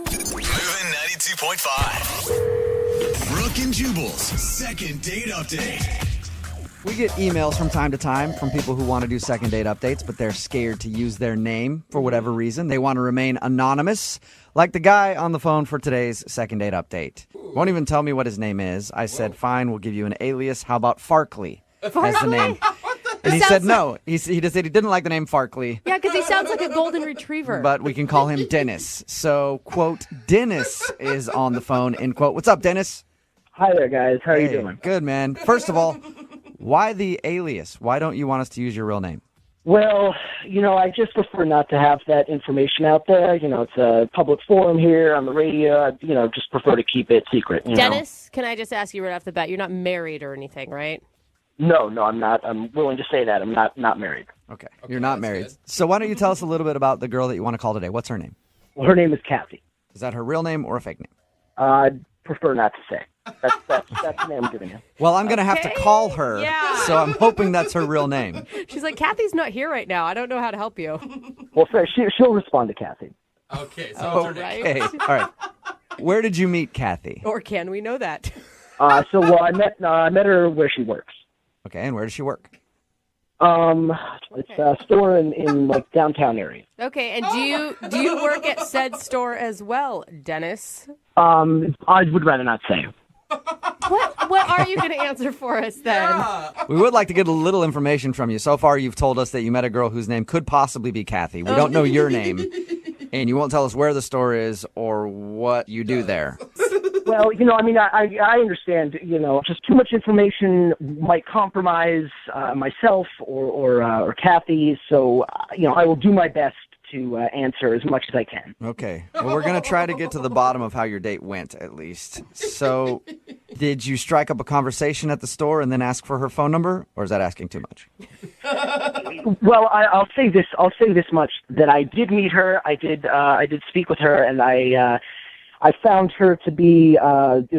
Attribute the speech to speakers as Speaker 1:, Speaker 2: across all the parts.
Speaker 1: Moving 92.5. Brooke and Jubal's second date update.
Speaker 2: We get emails from time to time from people who want to do second date updates, but they're scared to use their name for whatever reason. They want to remain anonymous, like the guy on the phone for today's second date update. Won't even tell me what his name is. I said, fine, we'll give you an alias. How about Farkley as the name? And he said no. He just said he didn't like the name Farkley.
Speaker 3: Yeah, because he sounds like a golden retriever.
Speaker 2: But we can call him Dennis. So, quote, Dennis is on the phone, end quote. What's up, Dennis?
Speaker 4: Hi there, guys. How are you doing?
Speaker 2: Good, man. First of all, why the alias? Why don't you want us to use your real name?
Speaker 4: Well, I just prefer not to have that information out there. It's a public forum here on the radio. I, just prefer to keep it secret.
Speaker 3: Dennis, can I just ask you right off the bat, you're not married or anything, right?
Speaker 4: No, I'm not. I'm willing to say that. I'm not married.
Speaker 2: Okay, you're not married. Good. So why don't you tell us a little bit about the girl that you want to call today? What's her name?
Speaker 4: Well, her name is Kathy.
Speaker 2: Is that her real name or a fake name?
Speaker 4: I'd prefer not to say. That's the name I'm giving you.
Speaker 2: Well, I'm going to have to call her, so I'm hoping that's her real name.
Speaker 3: She's like, Kathy's not here right now. I don't know how to help you.
Speaker 4: Well, fair. She'll respond to Kathy.
Speaker 5: Okay, so
Speaker 2: okay. All right. Where did you meet Kathy?
Speaker 3: Or can we know that?
Speaker 4: I met her where she works.
Speaker 2: Okay, and where does she work?
Speaker 4: It's a store in like downtown area.
Speaker 3: Okay, and do you work at said store as well, Dennis?
Speaker 4: I would rather not say.
Speaker 3: What are you going to answer for us then?
Speaker 5: Yeah.
Speaker 2: We would like to get a little information from you. So far, you've told us that you met a girl whose name could possibly be Kathy. We don't know your name, and you won't tell us where the store is or what you do there.
Speaker 4: Well, I understand, just too much information might compromise myself or Kathy, so, I will do my best to answer as much as I can.
Speaker 2: Okay. Well, we're going to try to get to the bottom of how your date went, at least. So, did you strike up a conversation at the store and then ask for her phone number, or is that asking too much?
Speaker 4: Well, I'll say this much, that I did meet her, I did speak with her, and I found her to be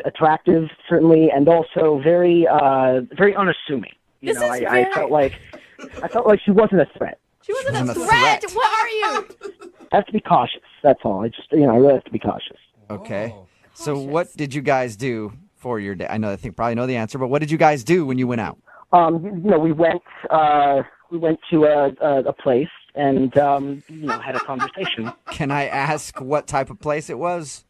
Speaker 4: attractive, certainly, and also very unassuming. I felt like she wasn't a threat.
Speaker 3: She wasn't a threat. What are you?
Speaker 4: I have to be cautious. That's all. I really have to be cautious.
Speaker 2: Okay. So what did you guys do for your date? I think probably know the answer, but what did you guys do when you went out?
Speaker 4: We went to a place and had a conversation.
Speaker 2: Can I ask what type of place it was?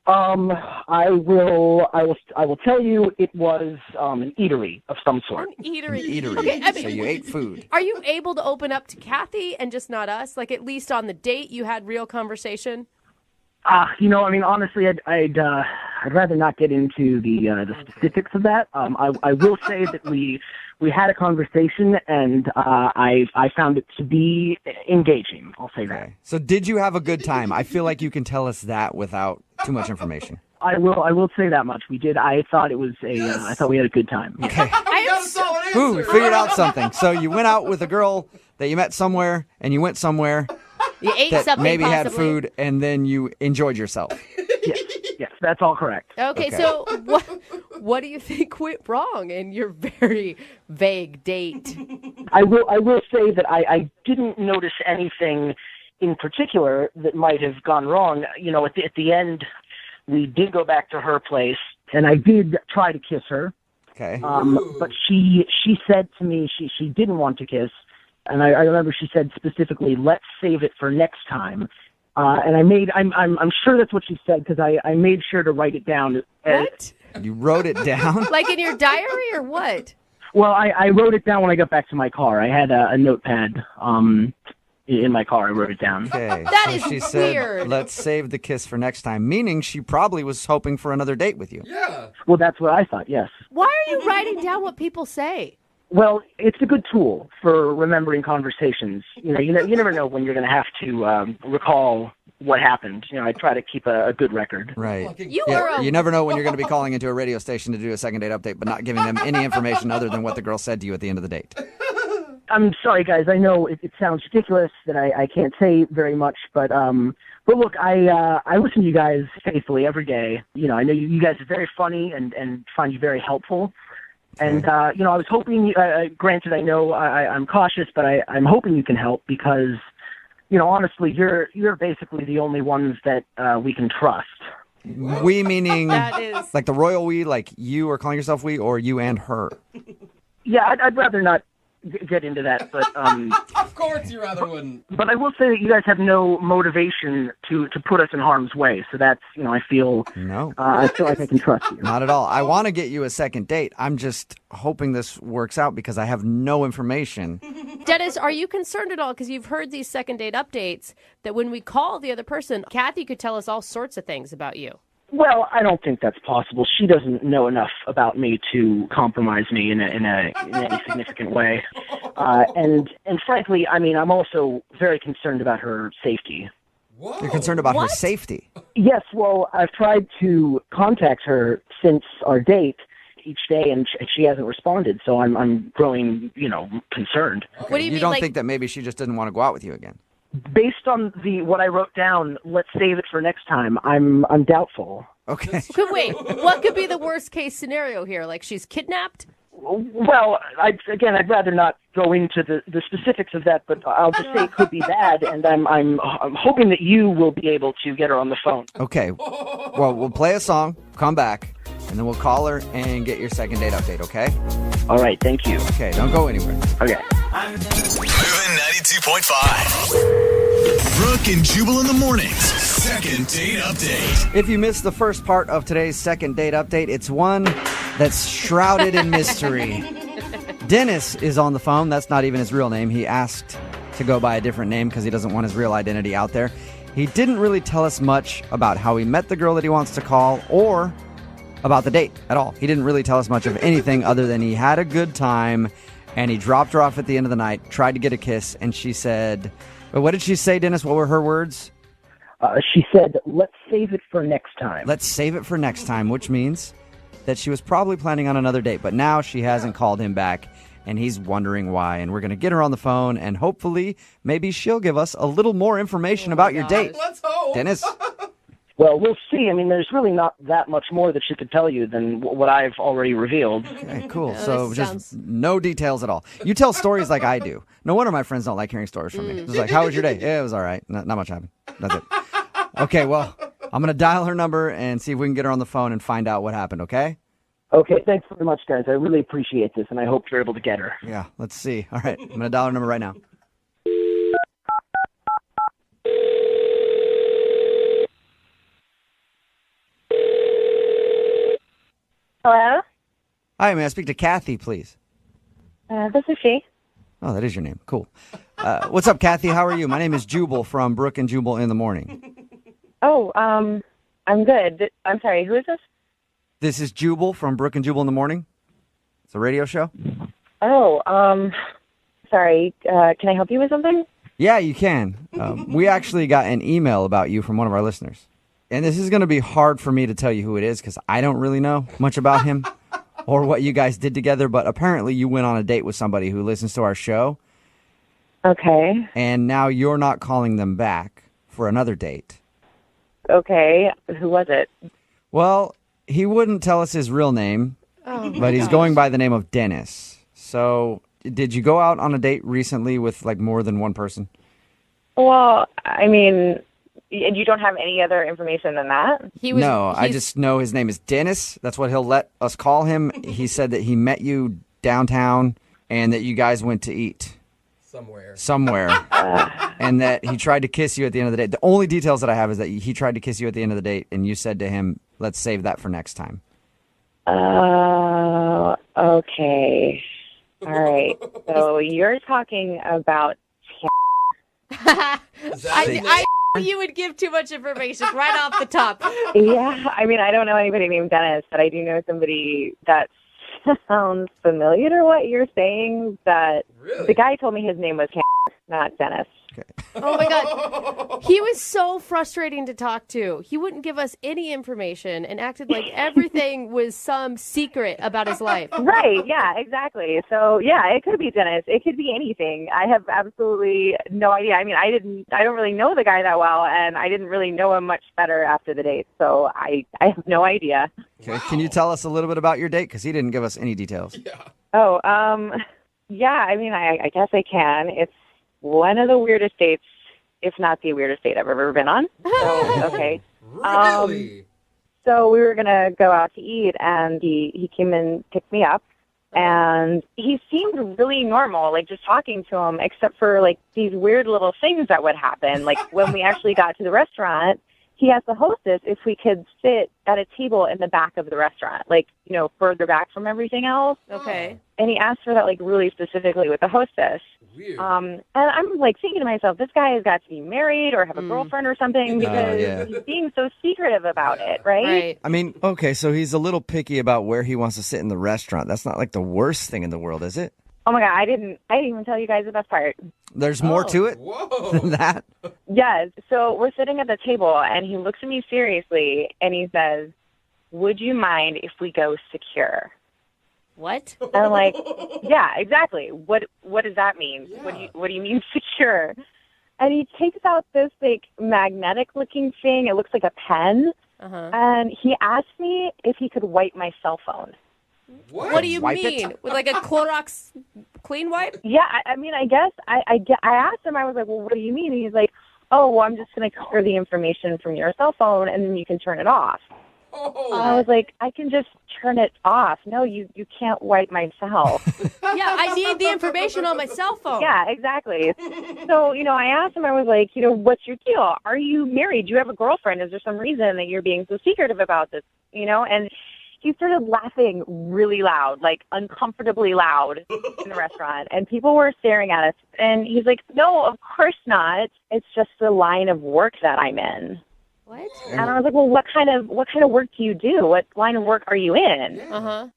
Speaker 4: I will tell you it was an eatery of some sort.
Speaker 3: An eatery.
Speaker 2: Okay, so you ate food.
Speaker 3: Are you able to open up to Kathy and just not us? Like at least on the date you had real conversation?
Speaker 4: Honestly, I'd rather not get into the specifics of that. I will say that we had a conversation, and I found it to be engaging. I'll say that.
Speaker 2: So did you have a good time? I feel like you can tell us that without too much information.
Speaker 4: I will say that much. We did. I thought it was I thought we had a good time.
Speaker 2: Okay.
Speaker 5: I got a solid answer.
Speaker 2: Ooh, we figured out something. So you went out with a girl that you met somewhere, and you went somewhere.
Speaker 3: You ate
Speaker 2: that
Speaker 3: something
Speaker 2: maybe
Speaker 3: possibly.
Speaker 2: had food, and then you enjoyed yourself.
Speaker 4: Yes, that's all correct.
Speaker 3: Okay, so what do you think went wrong in your very vague date?
Speaker 4: I will say that I didn't notice anything in particular that might have gone wrong. At the end, we did go back to her place, and I did try to kiss her.
Speaker 2: Okay.
Speaker 4: But she said to me she didn't want to kiss. And I remember she said specifically, "Let's save it for next time." And I'm sure that's what she said because I made sure to write it down.
Speaker 3: What?
Speaker 2: You wrote it down?
Speaker 3: Like in your diary or what?
Speaker 4: Well, I wrote it down when I got back to my car. I had a notepad in my car. I wrote it down.
Speaker 2: Okay.
Speaker 3: That
Speaker 2: so
Speaker 3: is
Speaker 2: she said,
Speaker 3: weird.
Speaker 2: "Let's save the kiss for next time," meaning she probably was hoping for another date with you.
Speaker 5: Yeah.
Speaker 4: Well, that's what I thought. Yes.
Speaker 3: Why are you writing down what people say?
Speaker 4: Well, it's a good tool for remembering conversations. You never know when you're going to have to recall what happened. I try to keep a good record.
Speaker 2: Right.
Speaker 3: You
Speaker 2: never know when you're going to be calling into a radio station to do a second date update, but not giving them any information other than what the girl said to you at the end of the date.
Speaker 4: I'm sorry, guys. I know it sounds ridiculous that I can't say very much, but look, I listen to you guys faithfully every day. I know you guys are very funny and find you very helpful. And, I was hoping, granted, I know I'm cautious, but I'm hoping you can help because, honestly, you're basically the only ones that we can trust.
Speaker 2: We meaning
Speaker 3: That is.
Speaker 2: like the royal we, like you are calling yourself we, or you and her?
Speaker 4: Yeah, I'd rather not get into that, but
Speaker 5: Of course you rather wouldn't.
Speaker 4: but I will say that you guys have no motivation to put us in harm's way. So that's, I feel
Speaker 2: No,
Speaker 4: I feel like I can trust you.
Speaker 2: not at all. I want to get you a second date. I'm just hoping this works out because I have no information.
Speaker 3: Dennis, are you concerned at all? Because you've heard these second date updates that when we call the other person, Kathy could tell us all sorts of things about you.
Speaker 4: Well, I don't think that's possible. She doesn't know enough about me to compromise me in any significant way. And frankly, I mean, I'm also very concerned about her safety.
Speaker 5: Whoa.
Speaker 2: You're concerned about her
Speaker 3: What?
Speaker 2: safety.
Speaker 4: Yes, well, I've tried to contact her since our date each day, and she hasn't responded. So I'm growing, concerned.
Speaker 3: What do you mean?
Speaker 2: don't
Speaker 3: like,
Speaker 2: think that maybe she just didn't want to go out with you again?
Speaker 4: Based on what I wrote down, let's save it for next time. I'm doubtful.
Speaker 2: Okay.
Speaker 3: wait, what could be the worst case scenario here? Like she's kidnapped?
Speaker 4: Well, I'd rather not go into the specifics of that, but I'll just say it could be bad, and I'm hoping that you will be able to get her on the phone.
Speaker 2: Okay. Well, we'll play a song, come back, and then we'll call her and get your second date update, okay?
Speaker 4: All right, thank you.
Speaker 2: Okay, don't go anywhere.
Speaker 4: Okay.
Speaker 1: Moving 92.5. Brooke and Jubal in the mornings. Second date update.
Speaker 2: If you missed the first part of today's second date update, it's one that's shrouded in mystery. Dennis is on the phone. That's not even his real name. He asked to go by a different name because he doesn't want his real identity out there. He didn't really tell us much about how he met the girl that he wants to call or about the date at all. He didn't really tell us much of anything other than he had a good time and he dropped her off at the end of the night, tried to get a kiss, and she said, what did she say, Dennis? What were her words?
Speaker 4: She said, let's save it for next time.
Speaker 2: Let's save it for next time, which means that she was probably planning on another date, but now she hasn't called him back, and he's wondering why. And we're going to get her on the phone, and hopefully maybe she'll give us a little more information about your date.
Speaker 5: Let's hope.
Speaker 2: Dennis?
Speaker 4: Well, we'll see. I mean, there's really not that much more that she could tell you than what I've already revealed.
Speaker 2: Okay, cool.
Speaker 3: Yeah,
Speaker 2: So
Speaker 3: this
Speaker 2: just
Speaker 3: sounds-
Speaker 2: no details at all. You tell stories like I do. No wonder my friends don't like hearing stories from me. It's like, how was your day? Yeah, it was all right. Not much happened. That's it. Okay, well, I'm going to dial her number and see if we can get her on the phone and find out what happened, okay?
Speaker 4: Okay, thanks very much, guys. I really appreciate this, and I hope you're able to get her.
Speaker 2: Yeah, let's see. All right, I'm going to dial her number right now.
Speaker 6: Hello?
Speaker 2: Hi, may I speak to Kathy, please?
Speaker 6: This is she.
Speaker 2: Oh, that is your name. Cool. What's up, Kathy? How are you? My name is Jubal from Brooke and Jubal in the Morning.
Speaker 6: Oh, I'm good. I'm sorry, who is this?
Speaker 2: This is Jubal from Brooke and Jubal in the Morning. It's a radio show.
Speaker 6: Oh, sorry. Can I help you with something?
Speaker 2: Yeah, you can. We actually got an email about you from one of our listeners. And this is going to be hard for me to tell you who it is because I don't really know much about him or what you guys did together. But apparently you went on a date with somebody who listens to our show.
Speaker 6: Okay.
Speaker 2: And now you're not calling them back for another date.
Speaker 6: Okay. Who was it?
Speaker 2: Well, he wouldn't tell us his real name, but he's going by the name of Dennis. So did you go out on a date recently with like more than one person?
Speaker 6: Well, I mean, you don't have any other information than that?
Speaker 2: I just know his name is Dennis. That's what he'll let us call him. He said that he met you downtown and that you guys went to eat somewhere. And that he tried to kiss you at the end of the date. The only details that I have is that he tried to kiss you at the end of the date and you said to him, let's save that for next time.
Speaker 6: Okay. All right. So you're talking about...
Speaker 3: I knew you would give too much information right off the top.
Speaker 6: Yeah, I mean, I don't know anybody named Dennis, but I do know somebody that sounds familiar to what you're saying. That
Speaker 5: Really?
Speaker 6: The guy told me his name was not Dennis.
Speaker 3: Oh my God. He was so frustrating to talk to. He wouldn't give us any information and acted like everything was some secret about his life.
Speaker 6: Right, yeah, exactly. So, yeah, it could be Dennis. It could be anything. I have absolutely no idea. I mean, I don't really know the guy that well, and I didn't really know him much better after the date. So I have no idea.
Speaker 2: Okay. Can you tell us a little bit about your date? Because he didn't give us any details.
Speaker 6: Oh, yeah, I mean, I guess I can. It's one of the weirdest dates if not the weirdest date I've ever been on. So, okay.
Speaker 5: Really?
Speaker 6: So we were going to go out to eat, and he came and picked me up. And he seemed really normal, like just talking to him, except for like these weird little things that would happen. Like when we actually got to the restaurant, he asked the hostess if we could sit at a table in the back of the restaurant, like, you know, further back from everything else.
Speaker 3: Okay.
Speaker 6: And he asked for that like really specifically with the hostess.
Speaker 5: Weird.
Speaker 6: And I'm like thinking to myself, this guy has got to be married or have a girlfriend or something because
Speaker 2: yeah.
Speaker 6: he's being so secretive about it, right?
Speaker 3: Right.
Speaker 2: I mean, okay, so he's a little picky about where he wants to sit in the restaurant. That's not like the worst thing in the world, is it?
Speaker 6: Oh my God, I didn't even tell you guys the best part.
Speaker 2: There's more to it
Speaker 5: Whoa.
Speaker 2: than that.
Speaker 6: Yes. So we're sitting at the table, and he looks at me seriously, and he says, "Would you mind if we go secure?"
Speaker 3: What?
Speaker 6: And I'm like, "Yeah, exactly. What does that mean?
Speaker 5: Yeah.
Speaker 6: What do you mean secure?" And he takes out this like magnetic-looking thing. It looks like a pen, and he asked me if he could wipe my cell phone.
Speaker 5: What?
Speaker 3: What do you
Speaker 2: Wipe it?
Speaker 3: mean? With like a Clorox clean wipe?
Speaker 6: Yeah, I mean, I guess I asked him. I was like, "Well, what do you mean?" And he's like, "Oh, well, I'm just going to clear the information from your cell phone, and then you can turn it off."
Speaker 5: Oh.
Speaker 6: I was like, "I can just turn it off. No, you can't wipe my cell."
Speaker 3: Yeah, I need the information on my cell phone.
Speaker 6: Yeah, exactly. So, you know, I asked him, I was like, you know, what's your deal? Are you married? Do you have a girlfriend? Is there some reason that you're being so secretive about this? You know, and he started laughing really loud, like uncomfortably loud in the restaurant. And people were staring at us. And he's like, "No, of course not. It's just the line of work that I'm in."
Speaker 3: What?
Speaker 6: And I was like, "Well, what kind of work do you do? What line of work are you in?"
Speaker 3: Uh-huh.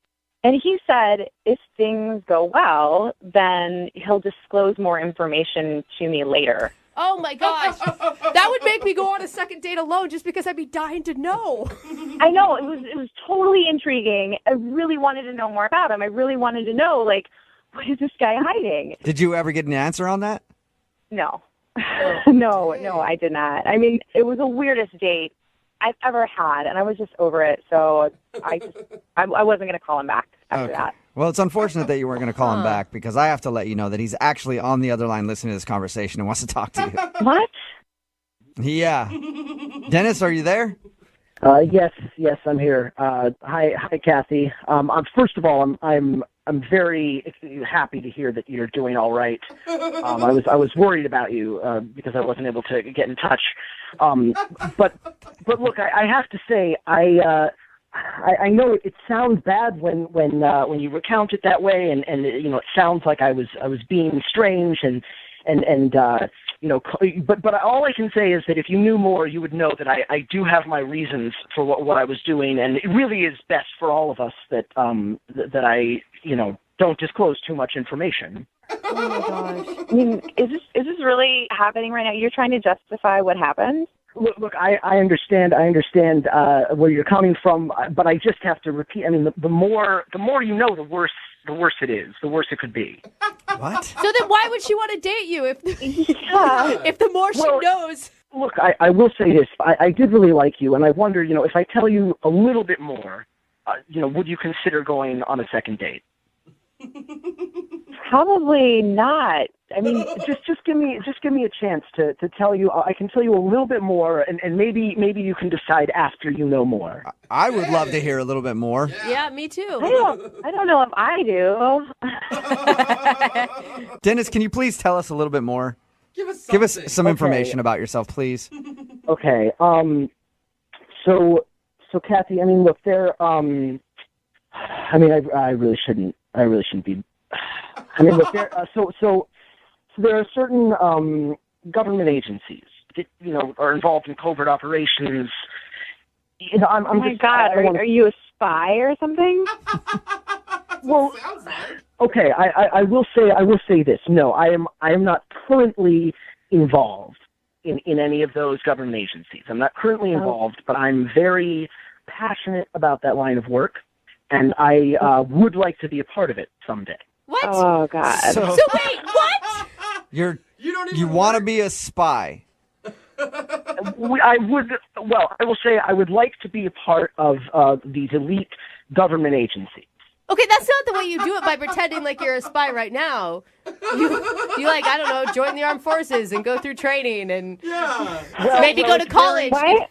Speaker 6: And he said, if things go well, then he'll disclose more information to me later.
Speaker 3: Oh my gosh. That would make me go on a second date alone just because I'd be dying to know.
Speaker 6: I know, it was totally intriguing. I really wanted to know more about him. I really wanted to know, like, what is this guy hiding?
Speaker 2: Did you ever get an answer on that?
Speaker 6: No. No, I did not. I mean, it was the weirdest date I've ever had, and I was just over it. So I wasn't going to call him back after that.
Speaker 2: Well, it's unfortunate that you weren't going to call him back because I have to let you know that he's actually on the other line listening to this conversation and wants to talk to you.
Speaker 6: What?
Speaker 2: Yeah. Dennis, are you there?
Speaker 4: Yes, I'm here. Hi, Kathy. First of all, I'm very happy to hear that you're doing all right. I was worried about you because I wasn't able to get in touch. But look, I have to say, I know it sounds bad when you recount it that way, and you know, it sounds like I was being strange and you know, but all I can say is that if you knew more, you would know that I do have my reasons for what I was doing, and it really is best for all of us that that I, you know, don't disclose too much information.
Speaker 6: Oh my gosh! I mean, is this really happening right now? You're trying to justify what happened?
Speaker 4: Look, I understand where you're coming from, but I just have to repeat. I mean, the more you know, the worse it is. The worse it could be.
Speaker 2: What?
Speaker 3: So then why would she want to date you if if the more she knows?
Speaker 4: Look, I will say this. I did really like you, and I wonder, you know, if I tell you a little bit more, you know, would you consider going on a second date?
Speaker 6: Probably not. I mean,
Speaker 4: just give me a chance to tell you. I can tell you a little bit more, and maybe you can decide after you know more.
Speaker 2: I would love to hear a little bit more.
Speaker 3: Yeah, me too.
Speaker 6: I don't know if I do.
Speaker 2: Dennis, can you please tell us a little bit more?
Speaker 5: Give us
Speaker 2: Give us
Speaker 5: something.
Speaker 2: some information about yourself, please.
Speaker 4: Okay. So Kathy, I mean, look, I mean, I really shouldn't be. I mean, look, so there are certain government agencies that, you know, are involved in covert operations. You know, I'm
Speaker 6: Oh my
Speaker 4: just,
Speaker 6: God,
Speaker 4: I wanna-
Speaker 6: are you a spy or something?
Speaker 4: Well,
Speaker 5: Sounds like.
Speaker 4: okay, I will say this. No, I am not currently involved in any of those government agencies. I'm not currently involved, but I'm very passionate about that line of work, and I would like to be a part of it someday.
Speaker 3: What?
Speaker 6: Oh God.
Speaker 2: So
Speaker 3: So wait, what?
Speaker 2: you
Speaker 5: don't even
Speaker 2: want to
Speaker 5: work?
Speaker 2: be a spy?
Speaker 4: I will say I would like to be a part of these elite government agencies.
Speaker 3: Okay, that's not the way you do it by pretending like you're a spy right now. You like, I don't know, join the armed forces and go through training and
Speaker 5: Yeah.
Speaker 3: maybe go to college.
Speaker 6: Why?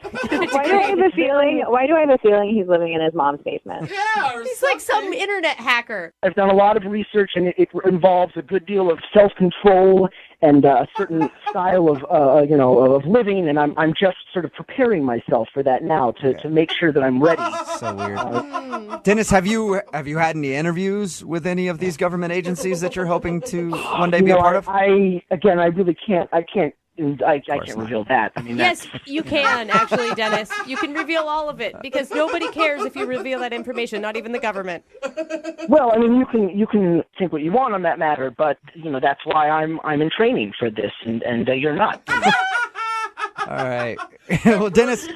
Speaker 6: Why do I have a feeling? Why do I have a feeling he's living in his mom's basement?
Speaker 5: Yeah. Or
Speaker 3: He's like some internet hacker.
Speaker 4: I've done a lot of research, and it involves a good deal of self-control and a certain style of, of living. And I'm just sort of preparing myself for that now to make sure that I'm ready.
Speaker 2: So weird. Dennis, have you had any interviews with any of these government agencies that you're hoping to one day be a part of?
Speaker 4: I really can't. I can't reveal that. I mean,
Speaker 3: Yes, you can, actually, Dennis. You can reveal all of it because nobody cares if you reveal that information, not even the government.
Speaker 4: Well, I mean, you can think what you want on that matter, but that's why I'm in training for this, and you're not.
Speaker 2: All right. Well, Dennis,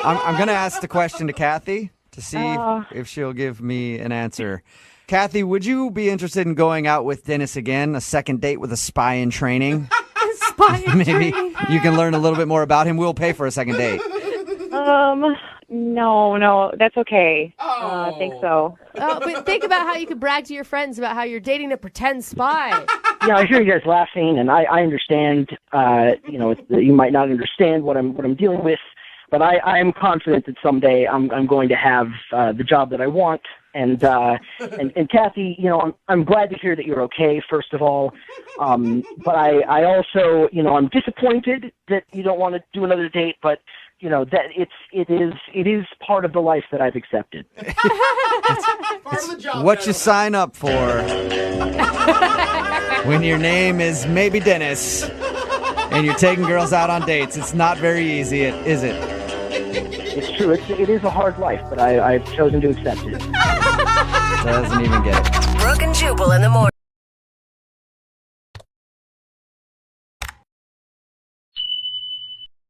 Speaker 2: I'm going to ask the question to Kathy to see if she'll give me an answer. Kathy, would you be interested in going out with Dennis again, a second date with a spy in training? Maybe you can learn a little bit more about him. We'll pay for a second date.
Speaker 6: No, that's okay. I think so.
Speaker 3: Oh, but think about how you could brag to your friends about how you're dating a pretend spy.
Speaker 4: Yeah, I hear you guys laughing, and I understand. You might not understand what I'm dealing with, but I am confident that someday I'm going to have the job that I want. And Kathy, I'm glad to hear that you're okay, first of all. But I also, I'm disappointed that you don't want to do another date, but that it is part of the life that I've accepted.
Speaker 5: Part of the job.
Speaker 2: What you sign up for when your name is maybe Dennis and you're taking girls out on dates. It's not very easy, is it?
Speaker 4: It's true. It is a hard life, but I've chosen to accept it.
Speaker 2: Doesn't even get it.
Speaker 7: Brooke and Jubal in the morning.